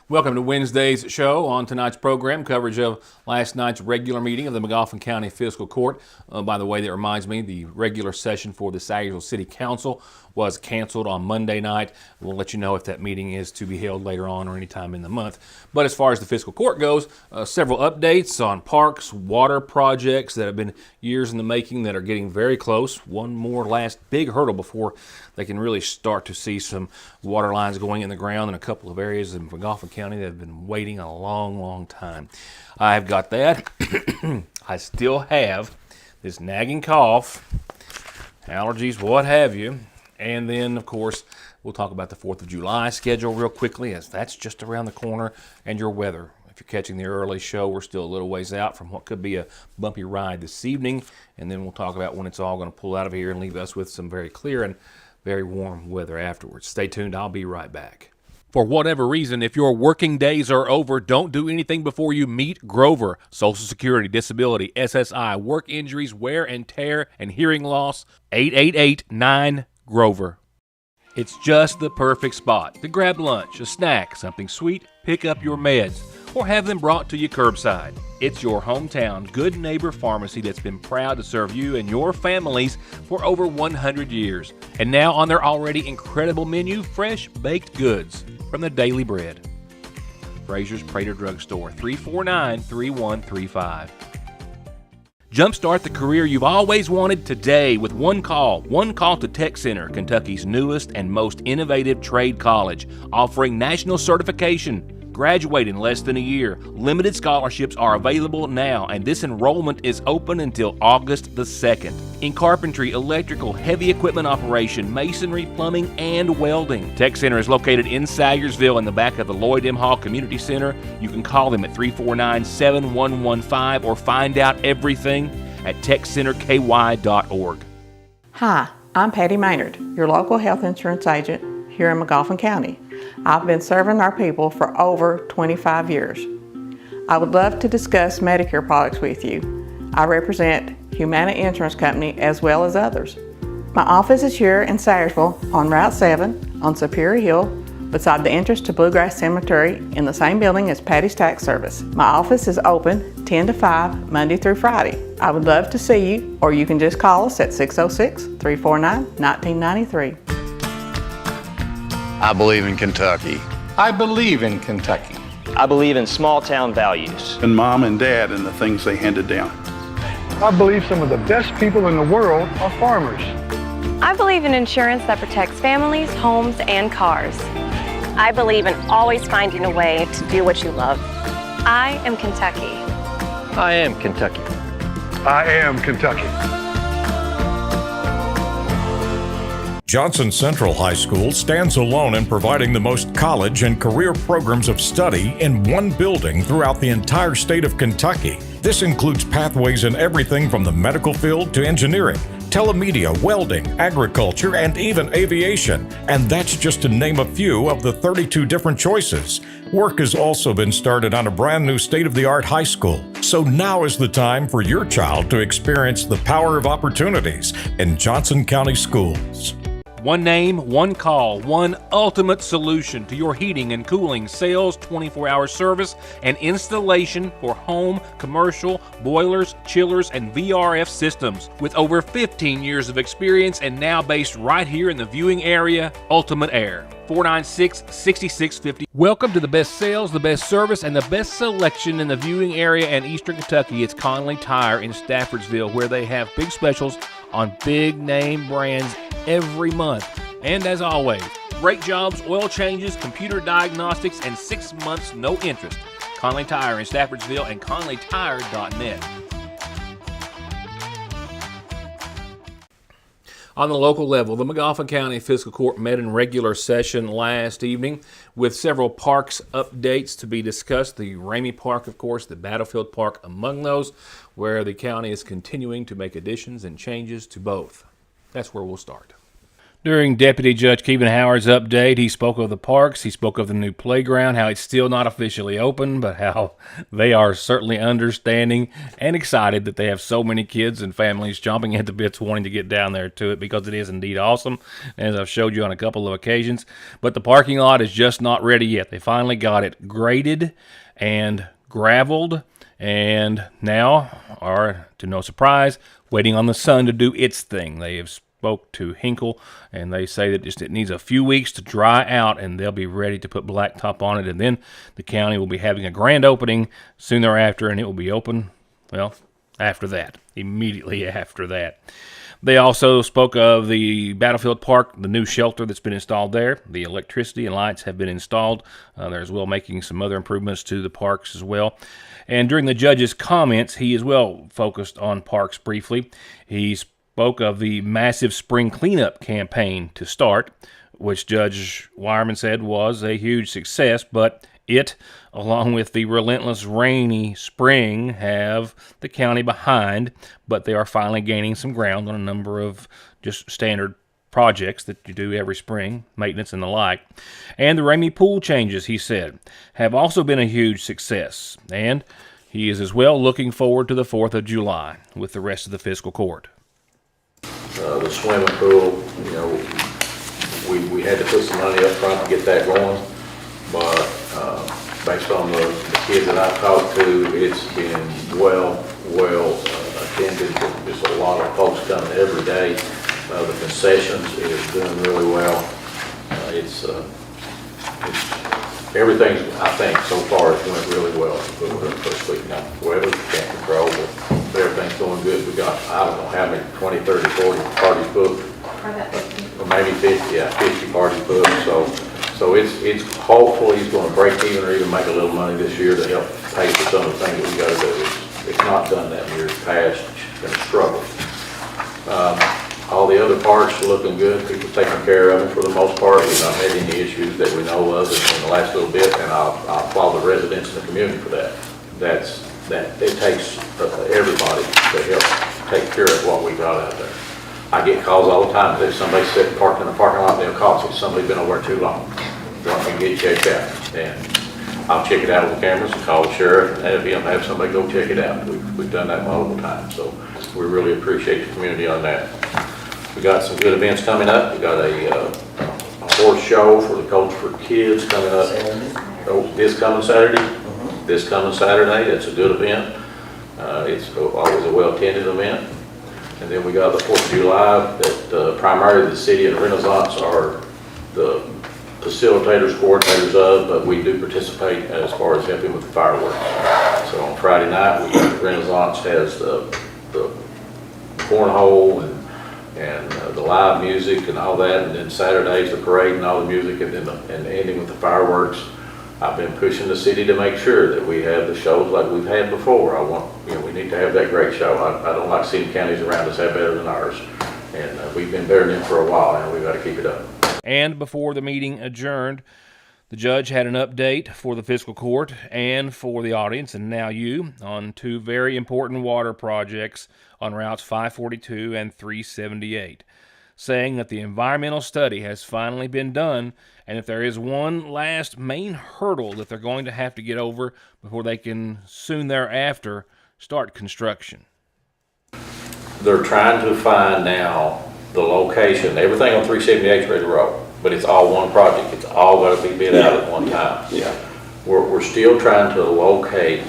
Welcome to Wednesday's show. On tonight's program, coverage of last night's regular meeting of the McGoffin County Fiscal Court. By the way, that reminds me, the regular session for the Sayersville City Council was canceled on Monday night. We'll let you know if that meeting is to be held later on or anytime in the month. But as far as the fiscal court goes, several updates on parks, water projects that have been years in the making that are getting very close. One more last big hurdle before they can really start to see some water lines going in the ground in a couple of areas in McGoffin County that have been waiting a long, long time. I've got that. I still have this nagging cough, allergies, what have you. And then, of course, we'll talk about the 4th of July schedule real quickly, as that's just around the corner, and your weather. If you're catching the early show, we're still a little ways out from what could be a bumpy ride this evening. And then we'll talk about when it's all going to pull out of here and leave us with some very clear and very warm weather afterwards. Stay tuned. I'll be right back. For whatever reason, if your working days are over, don't do anything before you meet Grover. Social Security, disability, SSI, work injuries, wear and tear, and hearing loss. 888-9-GROVER. It's just the perfect spot to grab lunch, a snack, something sweet, pick up your meds, or have them brought to you curbside. It's your hometown Good Neighbor Pharmacy that's been proud to serve you and your families for over 100 years. And now on their already incredible menu, fresh baked goods from the Daily Bread. Frazier's Prater Drugstore, 349-3135. Jumpstart the career you've always wanted today with one call. One call to Tech Center, Kentucky's newest and most innovative trade college, offering national certification. Graduate in less than a year. Limited scholarships are available now, and this enrollment is open until August the 2nd. In carpentry, electrical, heavy equipment operation, masonry, plumbing, and welding. Tech Center is located in Sayersville in the back of the Lloyd M. Hall Community Center. You can call them at 349-7115 or find out everything at techcenterky.org. Hi, I'm Patty Maynard, your local health insurance agent here in McGoffin County. I've been serving our people for over 25 years. I would love to discuss Medicare products with you. I represent Humana Insurance Company as well as others. My office is here in Sayersville on Route 7 on Superior Hill beside the entrance to Bluegrass Cemetery in the same building as Patty's Tax Service. My office is open 10 to 5 Monday through Friday. I would love to see you, or you can just call us at 606-349-1993. I believe in Kentucky. I believe in Kentucky. I believe in small town values. And Mom and Dad and the things they handed down. I believe some of the best people in the world are farmers. I believe in insurance that protects families, homes, and cars. I believe in always finding a way to do what you love. I am Kentucky. I am Kentucky. I am Kentucky. Johnson Central High School stands alone in providing the most college and career programs of study in one building throughout the entire state of Kentucky. This includes pathways in everything from the medical field to engineering, telemedia, welding, agriculture, and even aviation. And that's just to name a few of the 32 different choices. Work has also been started on a brand new state-of-the-art high school. So now is the time for your child to experience the power of opportunities in Johnson County schools. One name, one call, one ultimate solution to your heating and cooling, sales, 24-hour service, and installation for home, commercial, boilers, chillers, and VRF systems. With over 15 years of experience and now based right here in the viewing area, Ultimate Air. 496-6650. Welcome to the best sales, the best service, and the best selection in the viewing area and Eastern Kentucky. It's Conley Tire in Staffordsville, where they have big specials on big name brands every month. And as always, great jobs, oil changes, computer diagnostics, and 6 months no interest. Conley Tire in Staffordsville and conleytire.net. On the local level, the McGoffin County Fiscal Court met in regular session last evening with several parks updates to be discussed. The Ramey Park, of course, the Battlefield Park among those, where the county is continuing to make additions and changes to both. That's where we'll start. During Deputy Judge Kevin Howard's update, he spoke of the parks, he spoke of the new playground, how it's still not officially open, but how they are certainly understanding and excited that they have so many kids and families chomping at the bits wanting to get down there to it, because it is indeed awesome, as I've showed you on a couple of occasions. But the parking lot is just not ready yet. They finally got it graded and graveled, and now are, to no surprise, waiting on the sun to do its thing. They have spoke to Hinkle, and they say that it needs a few weeks to dry out, and they'll be ready to put blacktop on it, and then the county will be having a grand opening soon thereafter, and it will be open, well, after that, immediately after that. They also spoke of the Battlefield Park, the new shelter that's been installed there. The electricity and lights have been installed. They're as well making some other improvements to the parks as well. And during the judge's comments, he as well focused on parks briefly. He spoke of the massive spring cleanup campaign to start, which Judge Wireman said was a huge success, but it, along with the relentless rainy spring, have the county behind, but they are finally gaining some ground on a number of just standard projects that you do every spring, maintenance and the like. And the Ramey pool changes, he said, have also been a huge success, and he is as well looking forward to the 4th of July with the rest of the fiscal court. The swimming pool, you know, we had to put some money up front to get that going, but based on the kids that I've talked to, it's been well attended. There's a lot of folks coming every day. The concessions is doing really well. It's everything, I think, so far has went really well. First week now, weather can't control, but everything's going good. We got, I don't know how many, 20, 30, 40 parties booked. Or maybe 50, yeah, 50 parties booked. So it's hopefully he's going to break even or even make a little money this year to help pay for some of the things that we got to do. It's not done that in years past. It's been a struggle. All the other parks are looking good. People taking care of them for the most part. We've not had any issues that we know of in the last little bit, and I'll applaud the residents in the community for that. It takes everybody to help take care of what we got out there. I get calls all the time. If somebody sitting parked in the parking lot, they'll call and say somebody's been over there too long. They want me to get checked out, and I'll check it out on the cameras and call the sheriff and have somebody go check it out. We've done that multiple times, so we really appreciate the community on that. We got some good events coming up. We got a horse show for the Coach for Kids coming up. This coming Saturday. This coming Saturday. It's a good event. It's always a well-attended event. And then we got the 4th of July that primarily the city and Renaissance are the facilitators, coordinators of, but we do participate as far as helping with the fireworks. So on Friday night, Renaissance has the cornhole and the live music and all that, and then Saturday's the parade and all the music, and then ending with the fireworks. I've been pushing the city to make sure that we have the shows like we've had before. We need to have that great show. I don't like seeing counties around us have better than ours, and we've been better than them for a while now. We've got to keep it up. And before the meeting adjourned, the judge had an update for the fiscal court and for the audience, and now you, on two very important water projects on routes 542 and 378, saying that the environmental study has finally been done, and if there is one last main hurdle that they're going to have to get over before they can soon thereafter start construction. They're trying to find now the location. Everything on 378 is ready to roll, but it's all one project. It's all got to be bid out at one time. Yeah. We're still trying to locate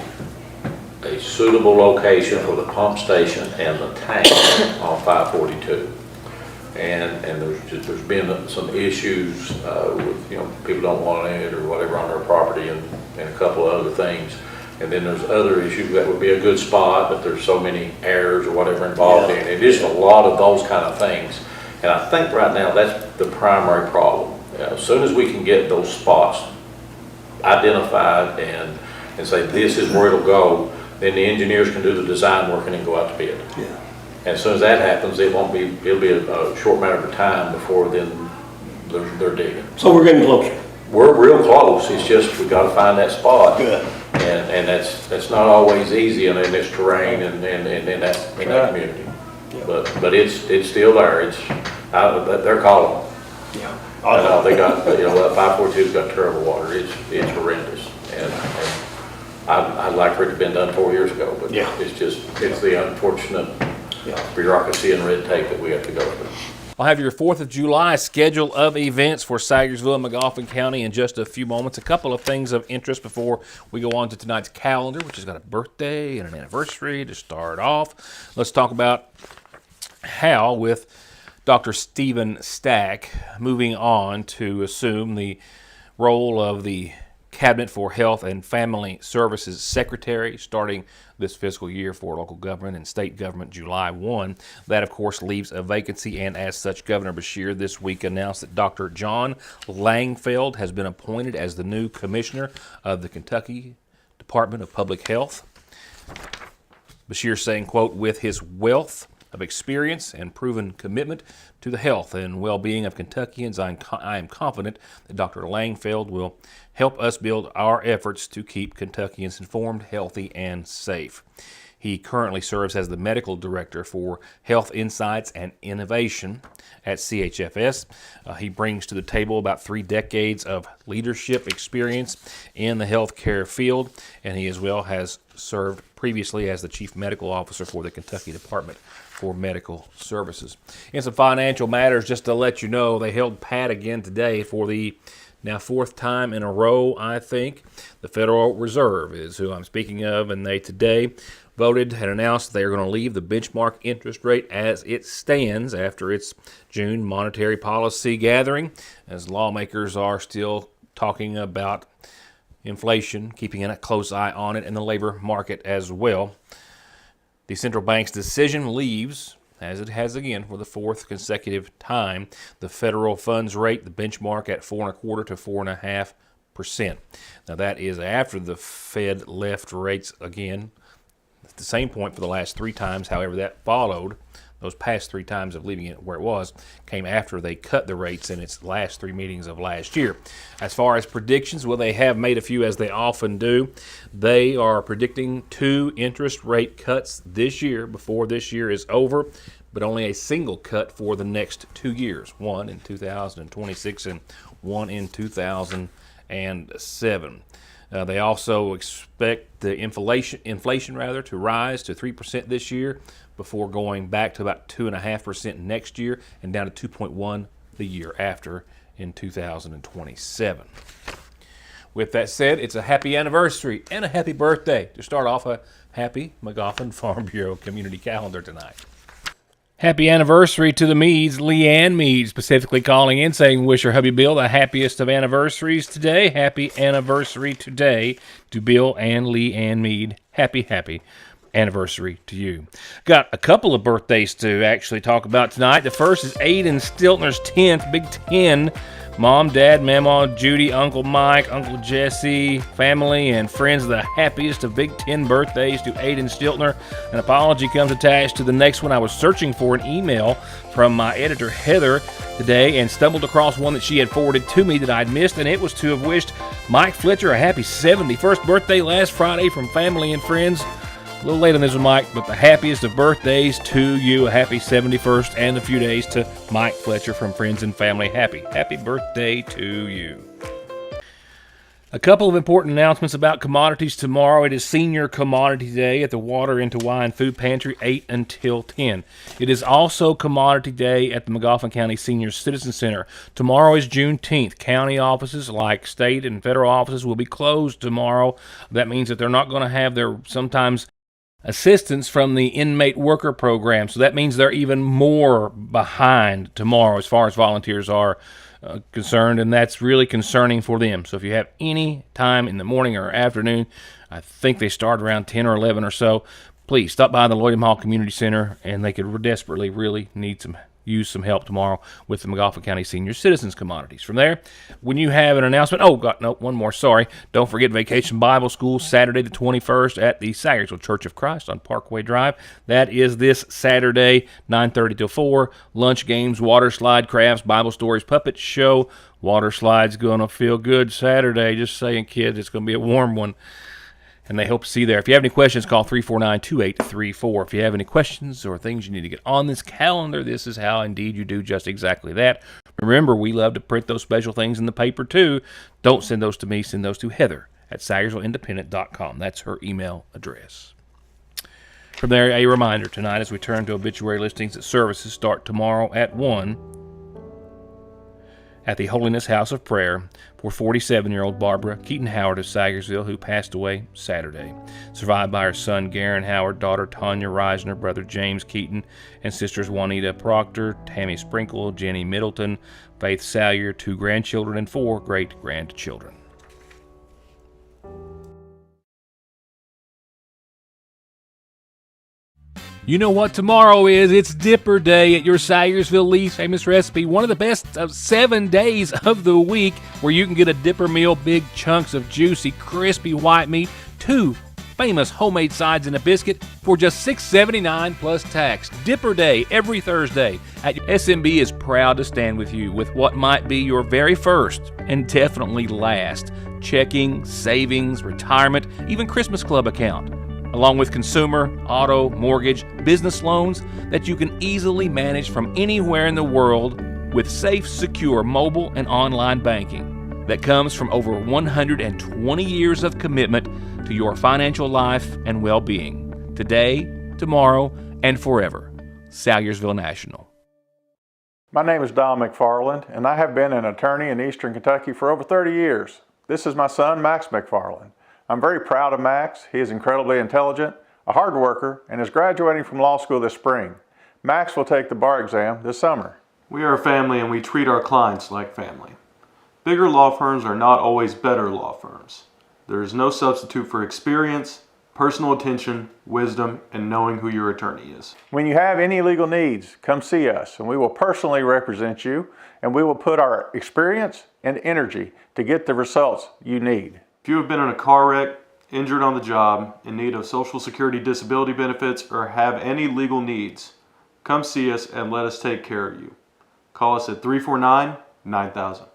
a suitable location for the pump station and the tank on 542. And there's been some issues with, people don't want it or whatever on their property, and a couple of other things. And then there's other issues that would be a good spot, but there's so many errors or whatever involved in it. Just a lot of those kind of things. And I think right now that's the primary problem. As soon as we can get those spots identified and say this is where it'll go, then the engineers can do the design work and then go out to bid. Yeah. As soon as that happens, it'll be a short matter of time before then they're digging. So we're getting closer. We're real close. It's just we got to find that spot. Good. And that's not always easy in this terrain and in that community. Yeah. But it's still there. They're calling. They got, that 542's got terrible water. It's horrendous. And I'd like for it to have been done 4 years ago, but it's the unfortunate bureaucracy and red tape that we have to go through. I'll have your 4th of July schedule of events for Sayersville and Magoffin County in just a few moments. A couple of things of interest before we go on to tonight's calendar, which has got a birthday and an anniversary to start off. Let's talk about how, with Dr. Stephen Stack moving on to assume the role of the Cabinet for Health and Family Services Secretary starting this fiscal year for local government and state government July 1. That, of course, leaves a vacancy, and as such, Governor Beshear this week announced that Dr. John Langfeld has been appointed as the new commissioner of the Kentucky Department of Public Health. Beshear saying, quote, with his wealth of experience and proven commitment to the health and well-being of Kentuckians, I am confident that Dr. Langfeld will help us build our efforts to keep Kentuckians informed, healthy, and safe. He currently serves as the medical director for Health Insights and Innovation at CHFS. He brings to the table about 3 decades of leadership experience in the healthcare field, and he as well has served previously as the chief medical officer for the Kentucky Department for Medical Services. In some financial matters, just to let you know, they held pat again today for the now 4th time in a row, I think. The Federal Reserve is who I'm speaking of, and they today voted and announced they are going to leave the benchmark interest rate as it stands after its June monetary policy gathering, as lawmakers are still talking about inflation, keeping a close eye on it, and the labor market as well. The central bank's decision leaves, as it has again for the 4th consecutive time, the federal funds rate, the benchmark, at 4.25% to 4.5%. Now that is after the Fed left rates again at the same point for the last 3 times. However, that followed, those past 3 times of leaving it where it was, came after they cut the rates in its last 3 meetings of last year. As far as predictions, well, they have made a few, as they often do. They are predicting 2 interest rate cuts this year before this year is over, but only a single cut for the next 2 years, one in 2026 and one in 2007. They also expect the inflation to rise to 3% this year before going back to about 2.5% next year and down to 2.1% the year after in 2027. With that said, it's a happy anniversary and a happy birthday to start off a happy Magoffin Farm Bureau community calendar tonight. Happy anniversary to the Meads, Leanne Mead, specifically calling in saying, wish her hubby Bill the happiest of anniversaries today. Happy anniversary today to Bill and Leanne Mead. Happy anniversary to you. Got a couple of birthdays to actually talk about tonight. The first is Aiden Stiltner's 10th, Big 10. Mom, Dad, Mama, Judy, Uncle Mike, Uncle Jesse, family, and friends, the happiest of Big 10 birthdays to Aiden Stiltner. An apology comes attached to the next one. I was searching for an email from my editor, Heather, today and stumbled across one that she had forwarded to me that I'd missed, and it was to have wished Mike Fletcher a happy 71st birthday last Friday from family and friends. A little late on this one, Mike, but the happiest of birthdays to you. A happy 71st and a few days to Mike Fletcher from friends and family. Happy birthday to you. A couple of important announcements about commodities tomorrow. It is Senior Commodity Day at the Water into Wine Food Pantry, 8 until 10. It is also Commodity Day at the Magoffin County Senior Citizen Center. Tomorrow is Juneteenth. County offices, like state and federal offices, will be closed tomorrow. That means that they're not going to have their sometimes assistance from the inmate worker program. So that means they're even more behind tomorrow as far as volunteers are concerned, and that's really concerning for them. So if you have any time in the morning or afternoon, I think they start around 10 or 11 or so, please stop by the Lloyd M. Hall Community Center, and they could desperately really use some help tomorrow with the Magoffin County Senior Citizens Commodities. From there, when you have an announcement, one more, sorry. Don't forget Vacation Bible School, Saturday the 21st at the Sayersville Church of Christ on Parkway Drive. That is this Saturday, 9:30 till 4. Lunch, games, water slide, crafts, Bible stories, puppet show. Water slide's going to feel good Saturday. Just saying, kids, it's going to be a warm one. And they hope to see you there. If you have any questions, call 349-2834. If you have any questions or things you need to get on this calendar, this is how indeed you do just exactly that. Remember, we love to print those special things in the paper too. Don't send those to me. Send those to Heather at SayersvilleIndependent.com. That's her email address. From there, a reminder tonight as we turn to obituary listings that services start tomorrow at 1 at the Holiness House of Prayer for 47-year-old Barbara Keaton Howard of Sayersville, who passed away Saturday. Survived by her son Garen Howard, daughter Tanya Reisner, brother James Keaton, and sisters Juanita Proctor, Tammy Sprinkle, Jenny Middleton, Faith Salyer, 2 grandchildren, and 4 great-grandchildren. You know what tomorrow is? It's Dipper Day at your Sayersville Lee's Famous Recipe, one of the best of 7 days of the week where you can get a Dipper meal, big chunks of juicy, crispy white meat, 2 famous homemade sides and a biscuit for just $6.79 plus tax. Dipper Day every Thursday at SMB is proud to stand with you with what might be your very first and definitely last checking, savings, retirement, even Christmas Club account, along with consumer, auto, mortgage, business loans that you can easily manage from anywhere in the world with safe, secure mobile and online banking that comes from over 120 years of commitment to your financial life and well-being. Today, tomorrow, and forever. Salyersville National. My name is Don McFarland, and I have been an attorney in Eastern Kentucky for over 30 years. This is my son, Max McFarland. I'm very proud of Max. He is incredibly intelligent, a hard worker, and is graduating from law school this spring. Max will take the bar exam this summer. We are a family and we treat our clients like family. Bigger law firms are not always better law firms. There is no substitute for experience, personal attention, wisdom, and knowing who your attorney is. When you have any legal needs, come see us and we will personally represent you, and we will put our experience and energy to get the results you need. If you have been in a car wreck, injured on the job, in need of Social Security disability benefits, or have any legal needs, come see us and let us take care of you. Call us at 349-9000.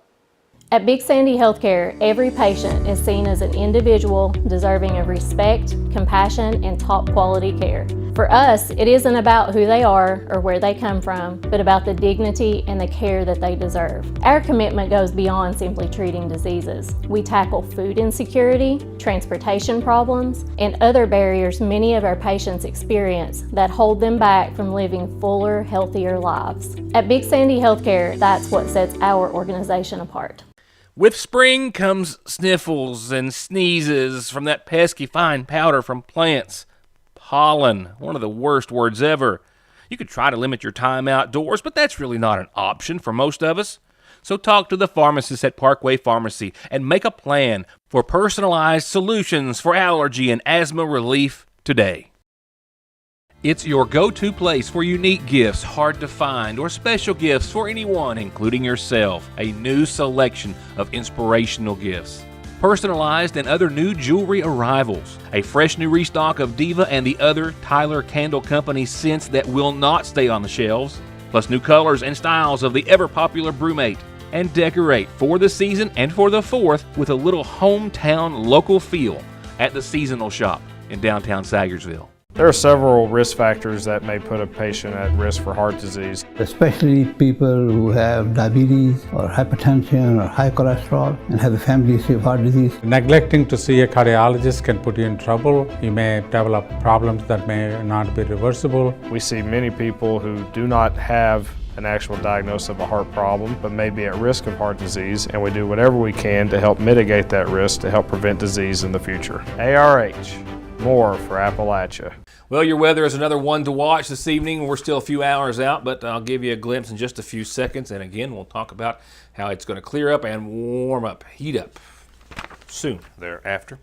At Big Sandy Healthcare, every patient is seen as an individual deserving of respect, compassion, and top quality care. For us, it isn't about who they are or where they come from, but about the dignity and the care that they deserve. Our commitment goes beyond simply treating diseases. We tackle food insecurity, transportation problems, and other barriers many of our patients experience that hold them back from living fuller, healthier lives. At Big Sandy Healthcare, that's what sets our organization apart. With spring comes sniffles and sneezes from that pesky fine powder from plants. Pollen, one of the worst words ever. You could try to limit your time outdoors, but that's really not an option for most of us. So talk to the pharmacist at Parkway Pharmacy and make a plan for personalized solutions for allergy and asthma relief today. It's your go-to place for unique gifts, hard to find, or special gifts for anyone, including yourself. A new selection of inspirational gifts, personalized and other new jewelry arrivals, a fresh new restock of Diva and the other Tyler Candle Company scents that will not stay on the shelves, plus new colors and styles of the ever-popular Brewmate. And decorate for the season and for the 4th with a little hometown local feel at the Seasonal Shop in downtown Sayersville. There are several risk factors that may put a patient at risk for heart disease. Especially people who have diabetes or hypertension or high cholesterol and have a family history of heart disease. Neglecting to see a cardiologist can put you in trouble. You may develop problems that may not be reversible. We see many people who do not have an actual diagnosis of a heart problem, but may be at risk of heart disease, and we do whatever we can to help mitigate that risk to help prevent disease in the future. ARH, more for Appalachia. Well, your weather is another one to watch this evening. We're still a few hours out, but I'll give you a glimpse in just a few seconds. And again, we'll talk about how it's going to clear up and warm up, heat up soon thereafter.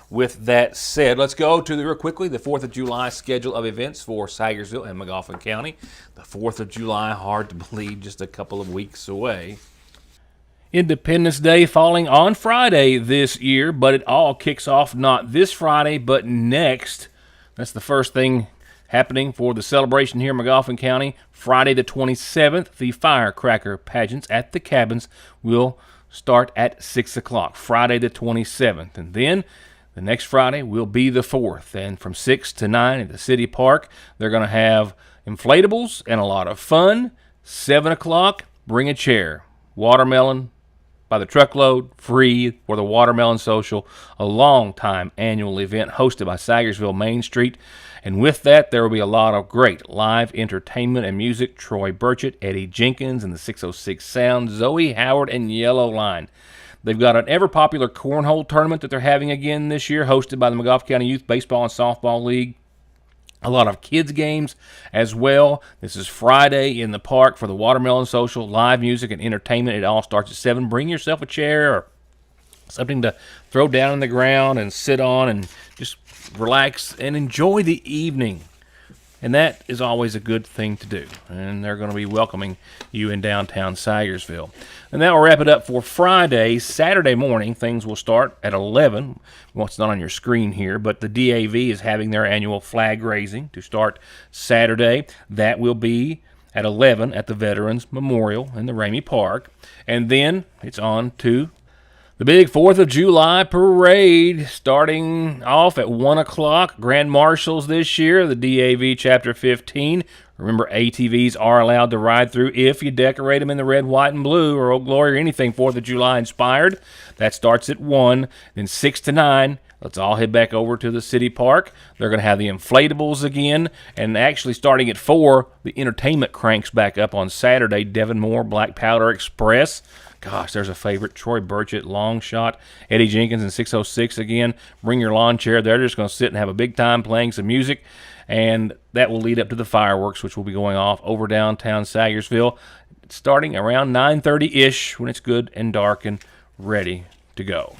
With that said, let's go to real quickly the 4th of July schedule of events for Sayersville and Magoffin County. The 4th of July, hard to believe, just a couple of weeks away. Independence Day falling on Friday this year, but it all kicks off not this Friday, but next. That's the first thing happening for the celebration here in Magoffin County. Friday the 27th, the firecracker pageants at the cabins will start at 6 o'clock, Friday the 27th. And then the next Friday will be the 4th. And from 6 to 9 at the city park, they're going to have inflatables and a lot of fun. 7 o'clock, bring a chair. watermelon by the truckload, free for the Watermelon Social, a long-time annual event hosted by Sagersville Main Street. And with that, there will be a lot of great live entertainment and music. Troy Burchett, Eddie Jenkins, and the 606 Sound, Zoe Howard, and Yellow Line. They've got an ever-popular cornhole tournament that they're having again this year, hosted by the McGoffin County Youth Baseball and Softball League. A lot of kids games as well. This is Friday in the park for the Watermelon Social, live music and entertainment. It all starts at 7. Bring yourself a chair or something to throw down on the ground and sit on and just relax and enjoy the evening. And that is always a good thing to do. And they're going to be welcoming you in downtown Sagersville. And that will wrap it up for Friday. Saturday morning, things will start at 11. Well, it's not on your screen here, but the DAV is having their annual flag raising to start Saturday. That will be at 11 at the Veterans Memorial in the Ramey Park. And then it's on to the big 4th of July parade, starting off at 1 o'clock. Grand Marshals this year, the DAV Chapter 15. Remember, ATVs are allowed to ride through if you decorate them in the red, white, and blue, or Old Glory, or anything 4th of July inspired. That starts at 1. Then 6 to 9, let's all head back over to the city park. They're going to have the inflatables again. And actually, starting at 4, the entertainment cranks back up on Saturday. Devon Moore, Black Powder Express. Gosh, there's a favorite. Troy Burchett, Long Shot, Eddie Jenkins, and 606 again. Bring your lawn chair. They're just going to sit and have a big time playing some music. And that will lead up to the fireworks, which will be going off over downtown Sagersville, starting around 9:30-ish when it's good and dark and ready to go.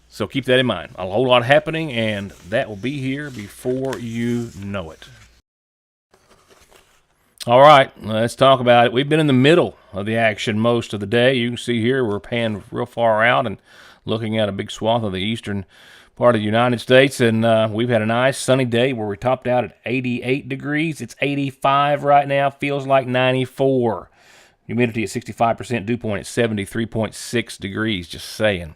So keep that in mind. A whole lot happening, and that will be here before you know it. All right, let's talk about it. We've been in the middle of the action most of the day. You can see here we're panning real far out and looking at a big swath of the eastern part of the United States, and we've had a nice sunny day where we topped out at 88 degrees. It's 85 right now, feels like 94. Humidity at 65%, dew point at 73.6 degrees, just saying.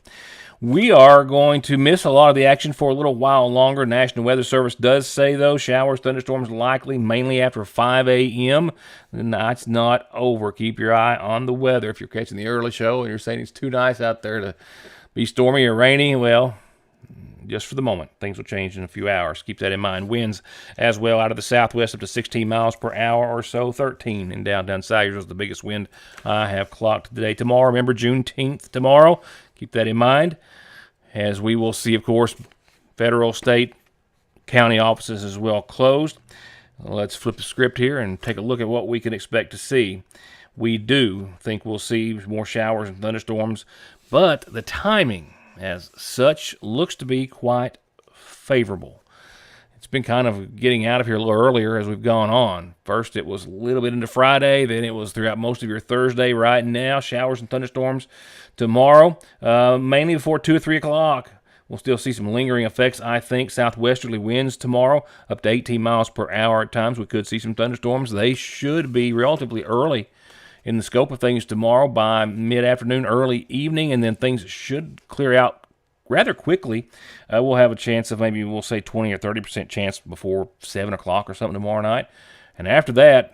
We are going to miss a lot of the action for a little while longer. National Weather Service does say, though, showers, thunderstorms likely mainly after 5 a.m. The night's not over. Keep your eye on the weather. If you're catching the early show and you're saying it's too nice out there to be stormy or rainy, well, just for the moment. Things will change in a few hours. Keep that in mind. Winds as well out of the southwest up to 16 miles per hour or so. 13 in downtown Sagersville is the biggest wind I have clocked today. Tomorrow, remember Juneteenth tomorrow. Keep that in mind, as we will see, of course, federal, state, county offices as well closed. Let's flip the script here and take a look at what we can expect to see. We do think we'll see more showers and thunderstorms, but the timing as such looks to be quite favorable. It's been kind of getting out of here a little earlier as we've gone on. First, it was a little bit into Friday, then it was throughout most of your Thursday. Right now, showers and thunderstorms tomorrow, mainly before 2 or 3 o'clock. We'll still see some lingering effects, I think. Southwesterly winds tomorrow, up to 18 miles per hour at times. We could see some thunderstorms. They should be relatively early in the scope of things tomorrow by mid-afternoon, early evening, and then things should clear out rather quickly. We'll have a chance of maybe, we'll say 20 or 30% chance before 7 o'clock or something tomorrow night. And after that,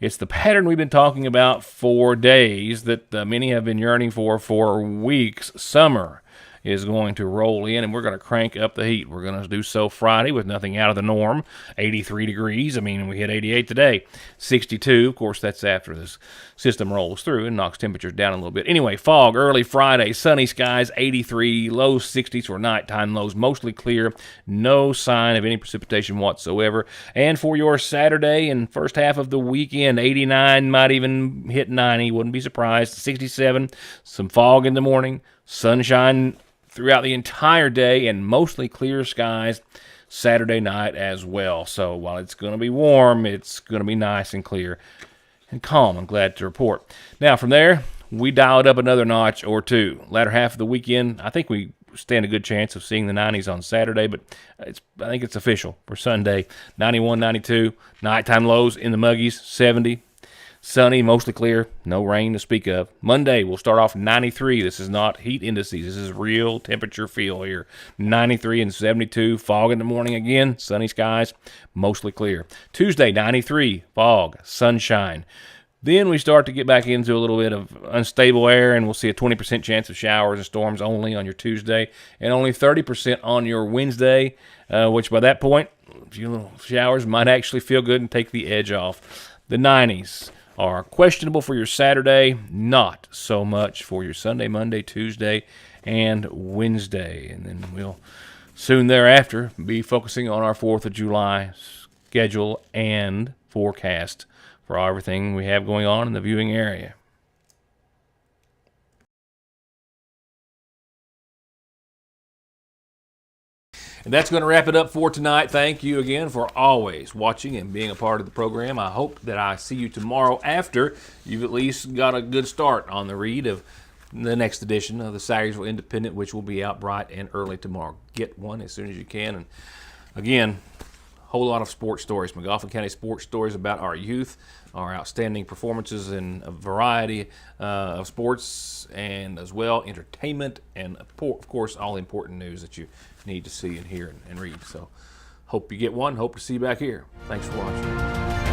it's the pattern we've been talking about for days that many have been yearning for weeks. Summer is going to roll in, and we're going to crank up the heat. We're going to do so Friday with nothing out of the norm. 83 degrees. I mean, we hit 88 today. 62. Of course, that's after this system rolls through and knocks temperatures down a little bit. Anyway, fog early Friday. Sunny skies, 83. Low 60s for nighttime lows. Mostly clear. No sign of any precipitation whatsoever. And for your Saturday and first half of the weekend, 89, might even hit 90. Wouldn't be surprised. 67. Some fog in the morning. Sunshine throughout the entire day and mostly clear skies Saturday night as well. So while it's going to be warm, it's going to be nice and clear and calm, I'm glad to report. Now from there, we dialed up another notch or two. Latter half of the weekend, I think we stand a good chance of seeing the 90s on Saturday, but I think it's official for Sunday. 91, 92, nighttime lows in the muggies, 70. Sunny, mostly clear, no rain to speak of. Monday, we'll start off 93. This is not heat indices. This is real temperature feel here. 93 and 72. Fog in the morning again. Sunny skies, mostly clear. Tuesday, 93. Fog, sunshine. Then we start to get back into a little bit of unstable air, and we'll see a 20% chance of showers and storms only on your Tuesday, and only 30% on your Wednesday, which by that point, a few little showers might actually feel good and take the edge off. The 90s are questionable for your Saturday, not so much for your Sunday, Monday, Tuesday, and Wednesday. And then we'll soon thereafter be focusing on our 4th of July schedule and forecast for everything we have going on in the viewing area. And that's going to wrap it up for tonight. Thank you again for always watching and being a part of the program. I hope that I see you tomorrow after you've at least got a good start on the read of the next edition of the Sagersville Independent, which will be out bright and early tomorrow. Get one as soon as you can. And again, whole lot of sports stories, McGoffin County sports stories about our youth, our outstanding performances in a variety of sports, and as well entertainment, and of course all the important news that you need to see and hear and read. So hope you get one. Hope to see you back here. Thanks for watching.